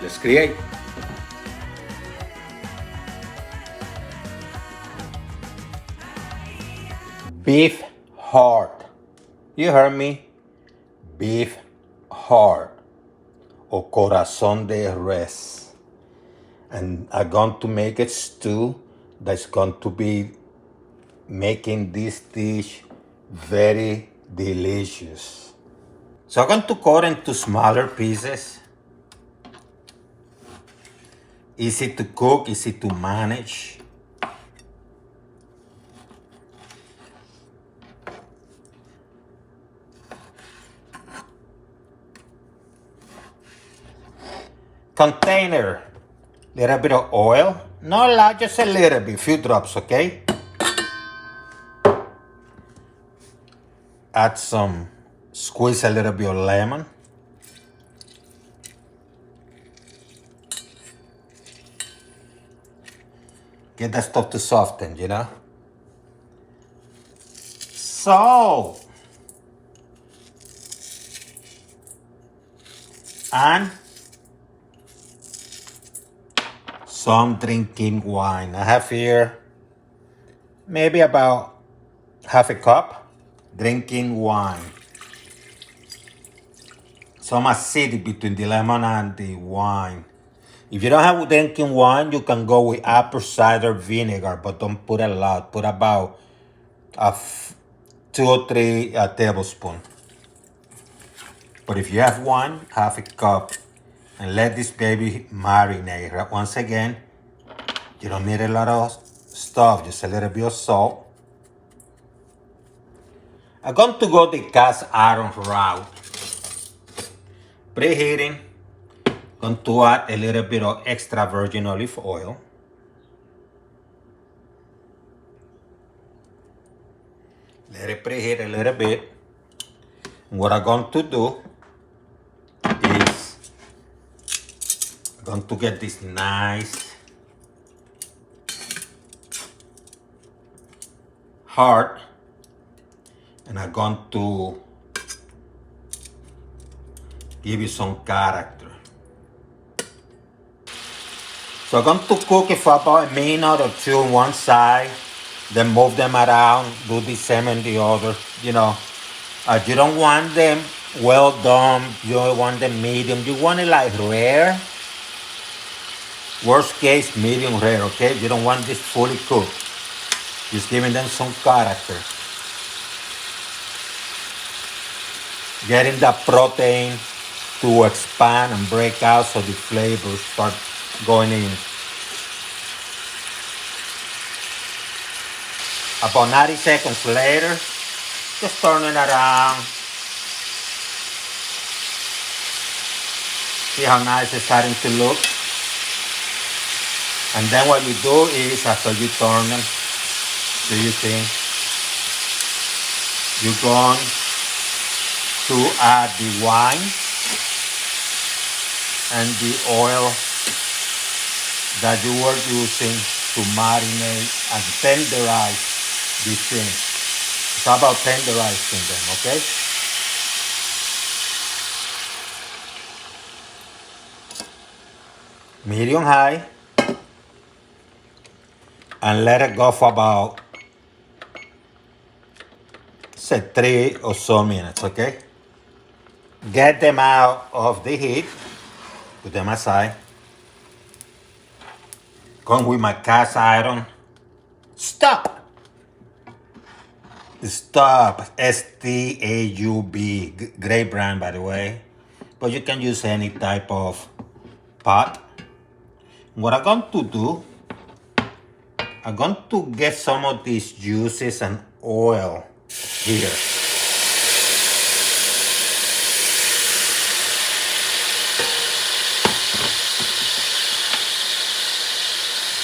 Let's create. Beef heart. You heard me? Beef heart or corazón de res. And I'm going to make a stew that's going to be making this dish very delicious. So I'm going to cut into smaller pieces. Easy to cook, easy to manage. Container, little bit of oil, not a lot, just a little bit, few drops, okay? Add some, squeeze a little bit of lemon. Get that stuff to soften, you know? Salt. And some drinking wine. I have here maybe about half a cup drinking wine. Some acidity between the lemon and the wine. If you don't have drinking wine, you can go with apple cider vinegar, but don't put a lot. Put about 2 or 3 tablespoons. But if you have one, half a cup. And let this baby marinate. Once again, you don't need a lot of stuff, just a little bit of salt. I'm going to go the cast iron route. Preheating. Going to add a little bit of extra virgin olive oil. Let it preheat a little bit. And what I'm going to do is I'm going to get this nice heart, and I'm going to give you some character. So I'm going to cook it for about a minute or two on one side, then move them around, do the same on the other. You know, you don't want them well done, you don't want them medium, you want it like rare. Worst case, medium rare, okay? You don't want this fully cooked. Just giving them some character. Getting the protein to expand and break out so the flavors start going in. About 90 seconds later, just turn it around. See how nice it's starting to look? And then what you do is, after you turn them, do you think? You're going to add the wine and the oil that you were using to marinate and tenderize this thing. It's about tenderizing them, okay? Medium high. And let it go for about, say, 3 or so minutes, okay? Get them out of the heat. Put them aside. Come with my cast iron. Stop! Stop. S-T-A-U-B. Great brand, by the way. But you can use any type of pot. What I'm going to do, I'm going to get some of these juices and oil here.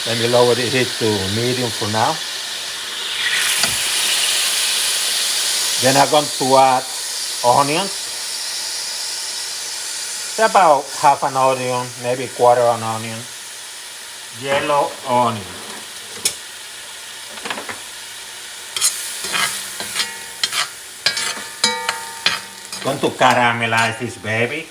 Let me lower the heat to medium for now. Then I'm going to add onions. It's about half an onion, maybe quarter an onion. Yellow onion. Going to caramelize this baby.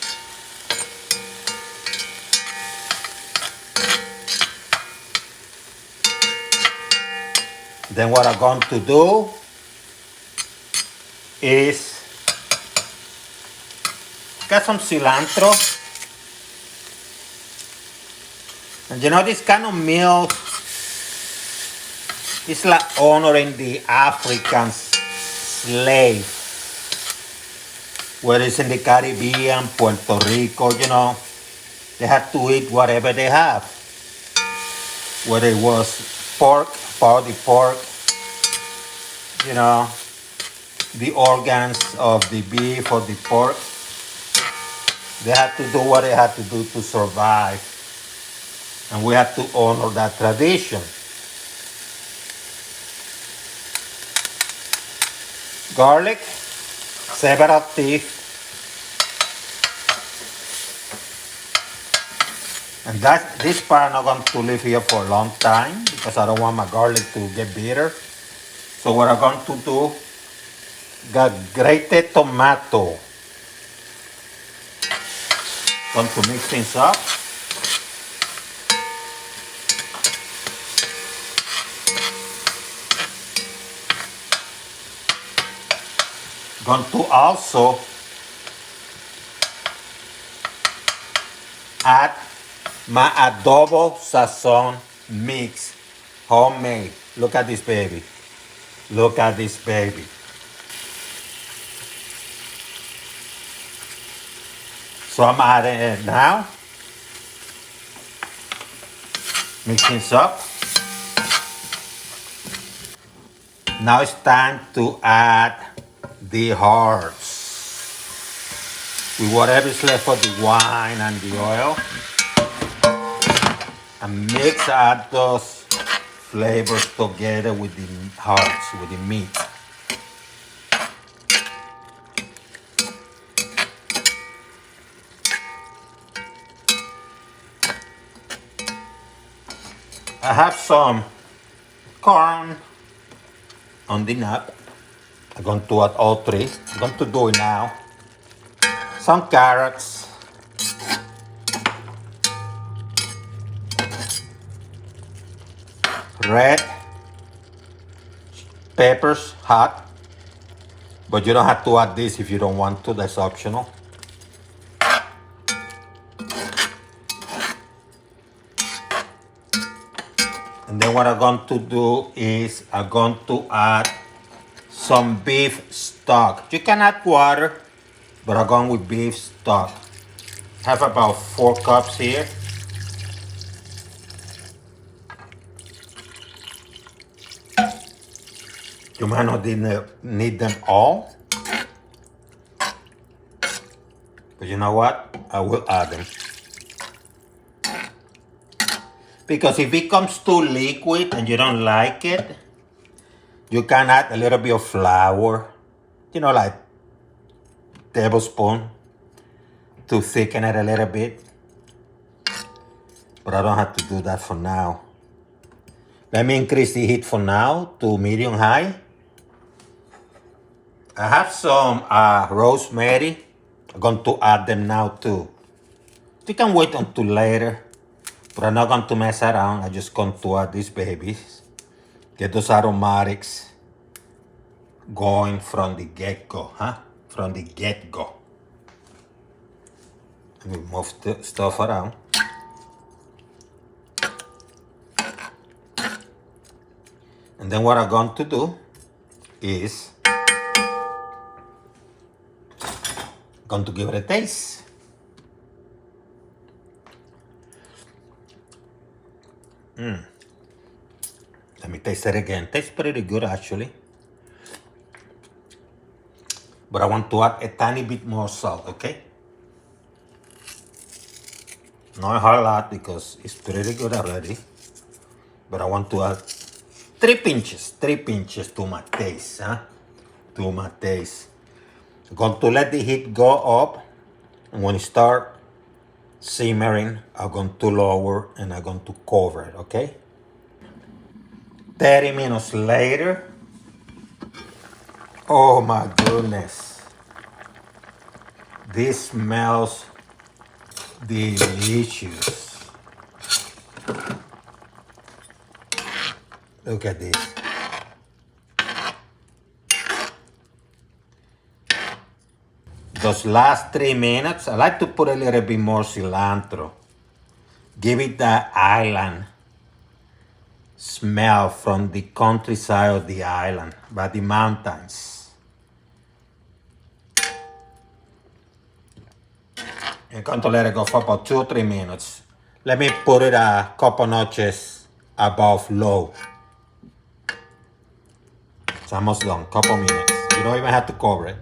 Then what I'm going to do is get some cilantro. And you know, this kind of meal is like honoring the African slave, whether it's in the Caribbean, Puerto Rico, you know, they had to eat whatever they have. Whether it was pork, body pork, you know, the organs of the beef or the pork. They had to do what they had to do to survive. And we have to honor that tradition. Garlic, several teeth. And this part I'm not going to leave here for a long time because I don't want my garlic to get bitter. So what I'm going to do, got grated tomato. Going to mix things up. Going to also add my adobo sazon mix, homemade. Look at this baby. Look at this baby. So I'm adding it now. Mix things up. Now it's time to add the hearts with whatever is left of the wine and the oil, and add those flavors together with the hearts, with the meat. I have some corn on the nut. I'm going to add all three. I'm going to do it now. Some carrots. Red peppers, hot. But you don't have to add this if you don't want to. That's optional. And then what I'm going to do is I'm going to add some beef stock. You can add water, but I'm going with beef stock. I have about 4 cups here. You might not need them all, but you know what? I will add them. Because if it comes too liquid and you don't like it, you can add a little bit of flour, you know, like tablespoon, to thicken it a little bit. But I don't have to do that for now. Let me increase the heat for now to medium high. I have some rosemary. I'm going to add them now too. You can wait until later, but I'm not going to mess around. I'm just going to add these babies. Get those aromatics going from the get-go, huh? From the get-go. Let me move the stuff around. And then what I'm going to do is going to give it a taste. Let me taste it again. Tastes pretty good actually. But I want to add a tiny bit more salt, okay? Not a whole lot because it's pretty good already. But I want to add 3 pinches to my taste, huh? To my taste. I'm going to let the heat go up. And when it starts simmering, I'm going to lower and I'm going to cover it, okay? 30 minutes later. Oh my goodness. This smells delicious. Look at this. those last 3 minutes, I like to put a little bit more cilantro. Give it that island smell from the countryside of the island, by the mountains. I'm going to let it go for about 2 or 3 minutes. Let me put it a couple notches above low. It's almost done, couple minutes. You don't even have to cover it.